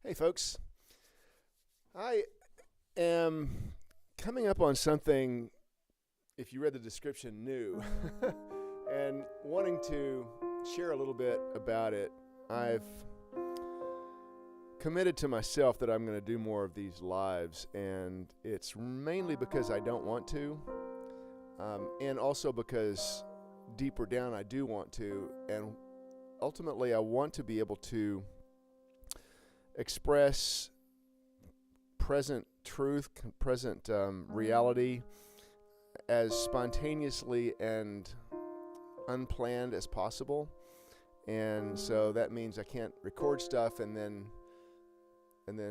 Hey, folks. I am coming up on something, if you read the description, new, and wanting to share a little bit about it. I've committed to myself that I'm going to do more of these lives, and it's mainly because I don't want to, and also because deeper down I do want to, and ultimately I want to be able to express present truth, present reality as spontaneously and unplanned as possible. And so that means I can't record stuff and then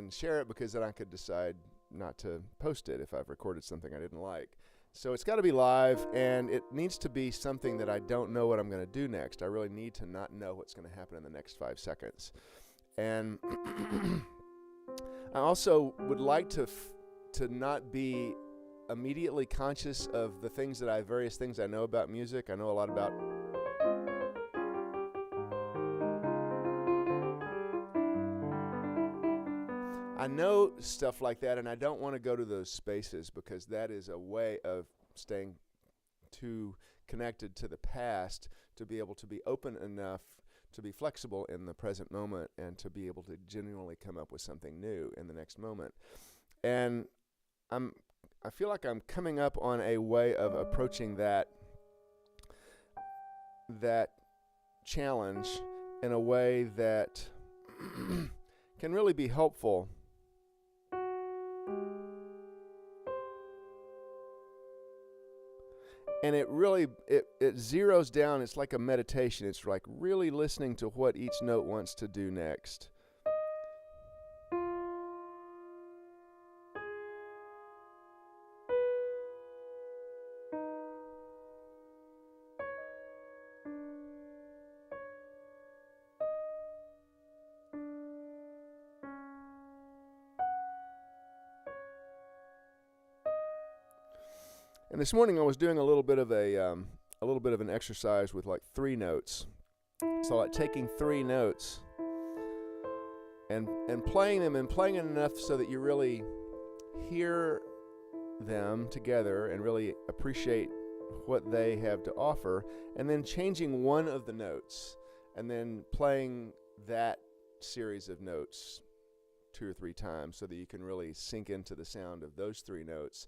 share it, because then I could decide not to post it if I've recorded something I didn't like. So it's got to be live, and it needs to be something that I don't know what I'm going to do next. I really need to not know what's going to happen in the next 5 seconds. And I also would like to not be immediately conscious of the things that various things I know about music. I know a lot about I know stuff like that, and I don't want to go to those spaces, because that is a way of staying too connected to the past to be able to be open enough to be flexible in the present moment and to be able to genuinely come up with something new in the next moment. And I feel like I'm coming up on a way of approaching that challenge in a way that can really be helpful. And it really, it zeroes down. It's like a meditation. It's like really listening to what each note wants to do next. And this morning I was doing a little bit of an exercise with like 3 notes. So like taking 3 notes and playing them, and playing it enough so that you really hear them together and really appreciate what they have to offer, and then changing one of the notes and then playing that series of notes 2 or 3 times so that you can really sink into the sound of those 3 notes.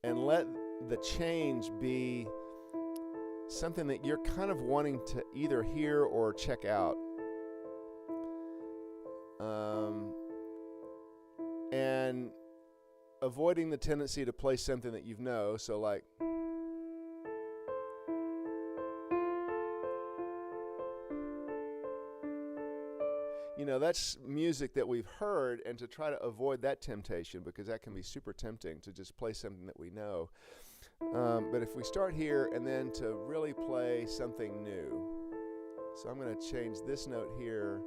And let the change be something that you're kind of wanting to either hear or check out. And avoiding the tendency to play something that you know. So like, that's music that we've heard, and to try to avoid that temptation, because that can be super tempting to just play something that we know. But if we start here and then to really play something new. So I'm going to change this note here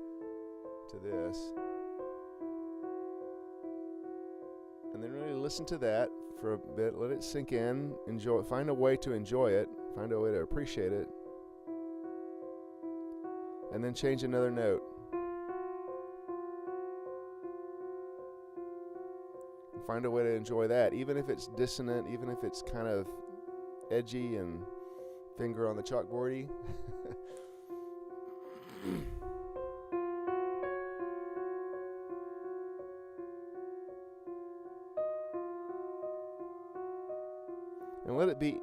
to this. And then really listen to that for a bit. Let it sink in. Enjoy it. Find a way to enjoy it. Find a way to appreciate it. And then change another note. Find a way to enjoy that, even if it's dissonant, even if it's kind of edgy and finger on the chalkboardy. And let it be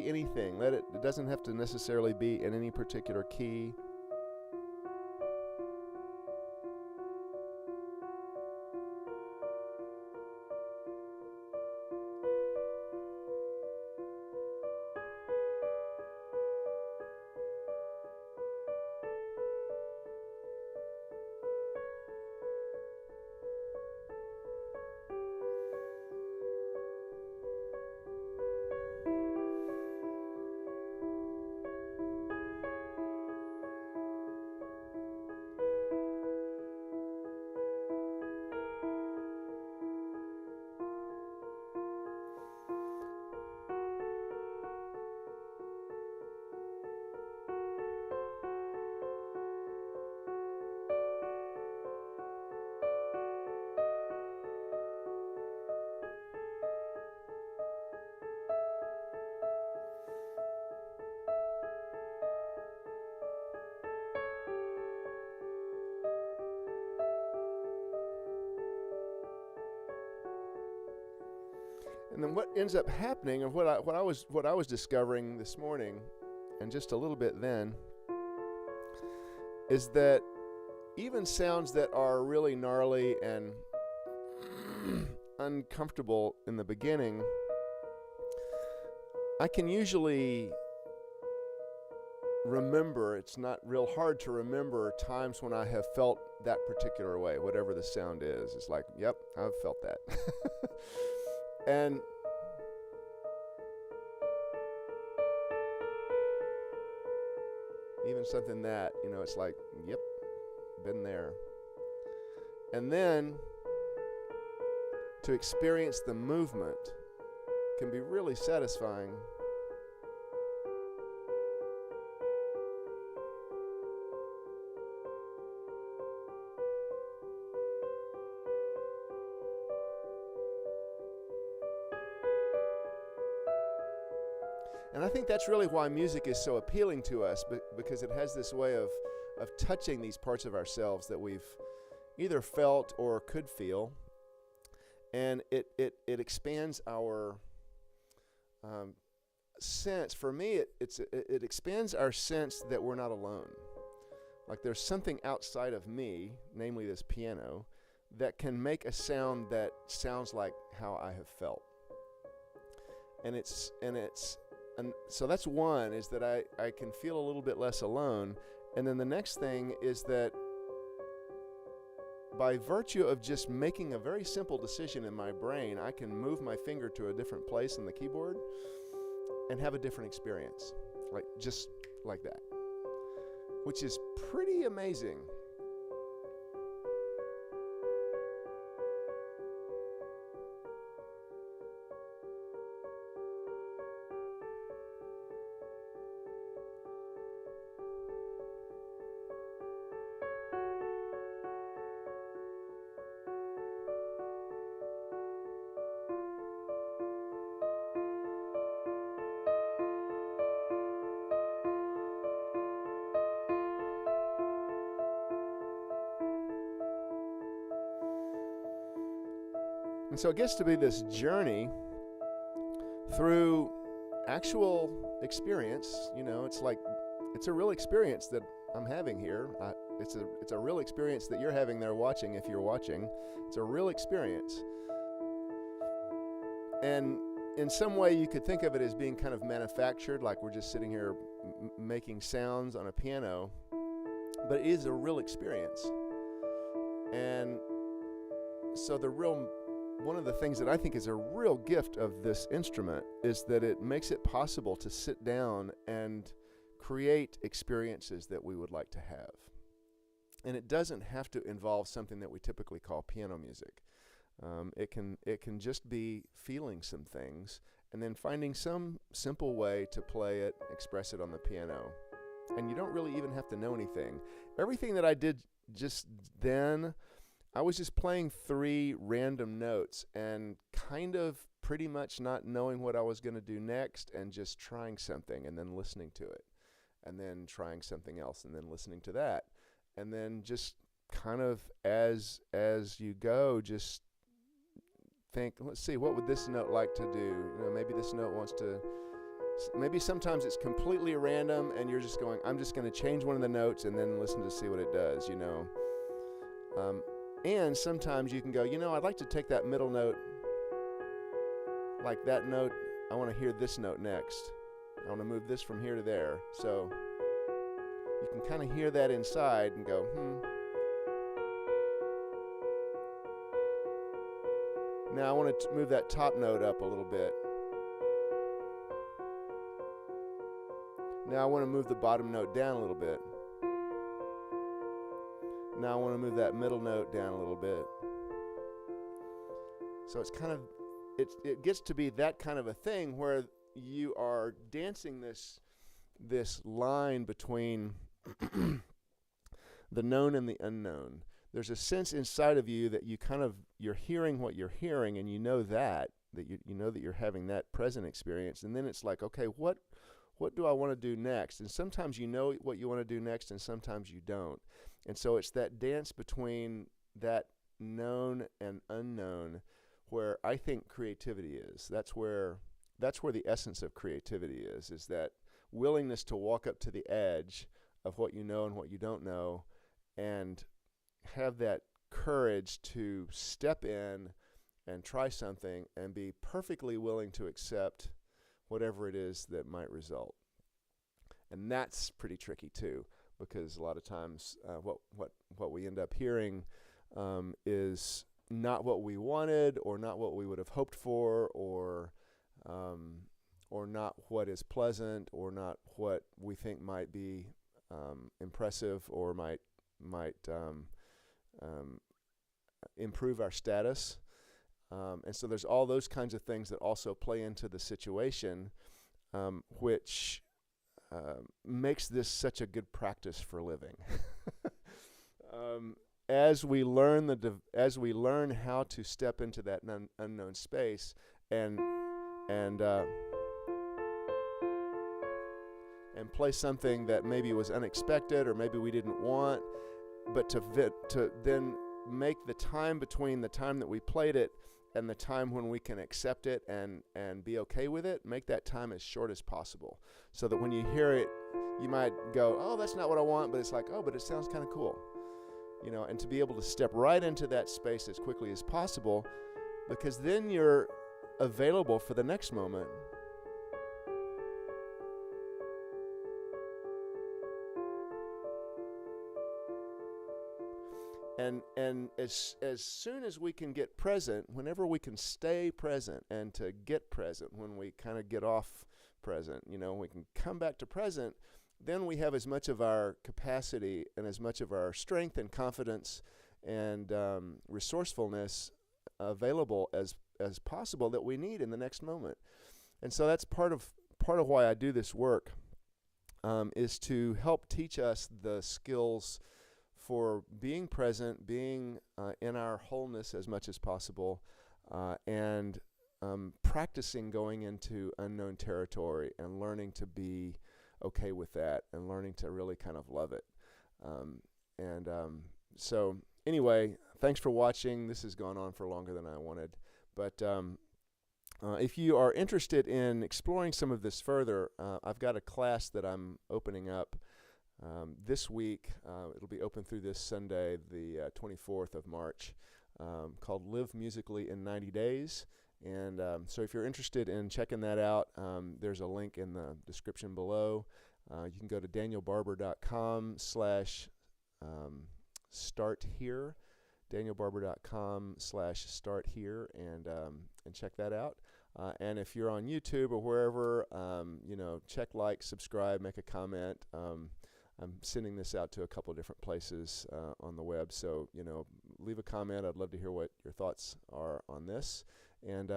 anything. It doesn't have to necessarily be in any particular key. And then what ends up happening, and what I was discovering this morning, and just a little bit then, is that even sounds that are really gnarly and uncomfortable in the beginning, I can usually remember. It's not real hard to remember times when I have felt that particular way, whatever the sound is. It's like, yep, I've felt that. And even something that, it's like, yep, been there. And then to experience the movement can be really satisfying. And I think that's really why music is so appealing to us, because it has this way of touching these parts of ourselves that we've either felt or could feel. And it expands our sense. For me, it expands our sense that we're not alone. Like there's something outside of me, namely this piano, that can make a sound that sounds like how I have felt. And so that's one, is that I can feel a little bit less alone. And then the next thing is that by virtue of just making a very simple decision in my brain, I can move my finger to a different place on the keyboard and have a different experience, just like that, which is pretty amazing. And so it gets to be this journey through actual experience. It's a real experience that I'm having here. It's a real experience that you're having there watching, if you're watching. It's a real experience. And in some way you could think of it as being kind of manufactured, like we're just sitting here making sounds on a piano, but it is a real experience. And so one of the things that I think is a real gift of this instrument is that it makes it possible to sit down and create experiences that we would like to have. And it doesn't have to involve something that we typically call piano music. It can just be feeling some things and then finding some simple way to play it, express it on the piano. And you don't really even have to know anything. Everything that I did just then, I was just playing 3 random notes and kind of pretty much not knowing what I was going to do next, and just trying something and then listening to it, and then trying something else and then listening to that. And then just kind of as you go, just think, let's see, what would this note like to do? Maybe this note wants to, maybe sometimes it's completely random and you're just going, I'm just going to change one of the notes and then listen to see what it does, And sometimes you can go, I'd like to take that middle note, like that note, I want to hear this note next. I want to move this from here to there. So you can kind of hear that inside and go, Now I want to move that top note up a little bit. Now I want to move the bottom note down a little bit. Now I want to move that middle note down a little bit. So it's kind of, it gets to be that kind of a thing where you are dancing this line between the known and the unknown. There's a sense inside of you that you're hearing what you're hearing, and you know that you're having that present experience. And then it's like, okay, what do I want to do next? And sometimes you know what you want to do next, and sometimes you don't. And so it's that dance between that known and unknown where I think creativity is. That's where the essence of creativity is that willingness to walk up to the edge of what you know and what you don't know, and have that courage to step in and try something and be perfectly willing to accept whatever it is that might result. And that's pretty tricky too, because a lot of times what we end up hearing is not what we wanted, or not what we would have hoped for, or not what is pleasant, or not what we think might be impressive, or might improve our status. And so there's all those kinds of things that also play into the situation, which makes this such a good practice for living. As we learn how to step into that unknown space and play something that maybe was unexpected, or maybe we didn't want, but to then make the time between the time that we played it and the time when we can accept it and be okay with it, make that time as short as possible, so that when you hear it, you might go, oh, that's not what I want, but it's like, oh, but it sounds kind of cool. And to be able to step right into that space as quickly as possible, because then you're available for the next moment. And as soon as we can get present, whenever we can stay present and to get present, when we kind of get off present, we can come back to present, then we have as much of our capacity and as much of our strength and confidence and resourcefulness available as possible that we need in the next moment. And so that's part of why I do this work, is to help teach us the skills for being present, being in our wholeness as much as possible, and practicing going into unknown territory and learning to be okay with that, and learning to really kind of love it. So anyway, thanks for watching. This has gone on for longer than I wanted. But if you are interested in exploring some of this further, I've got a class that I'm opening up this week. It'll be open through this Sunday, the 24th of March, called Live Musically in 90 Days. And so if you're interested in checking that out, there's a link in the description below. You can go to danielbarber.com/start here, danielbarber.com/start here, and check that out. And if you're on YouTube or wherever, check, like, subscribe, make a comment. I'm sending this out to a couple of different places on the web, so leave a comment. I'd love to hear what your thoughts are on this. And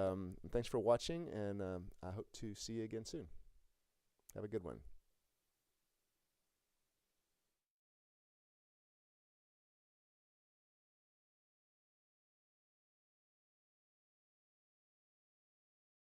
thanks for watching, and I hope to see you again soon. Have a good one.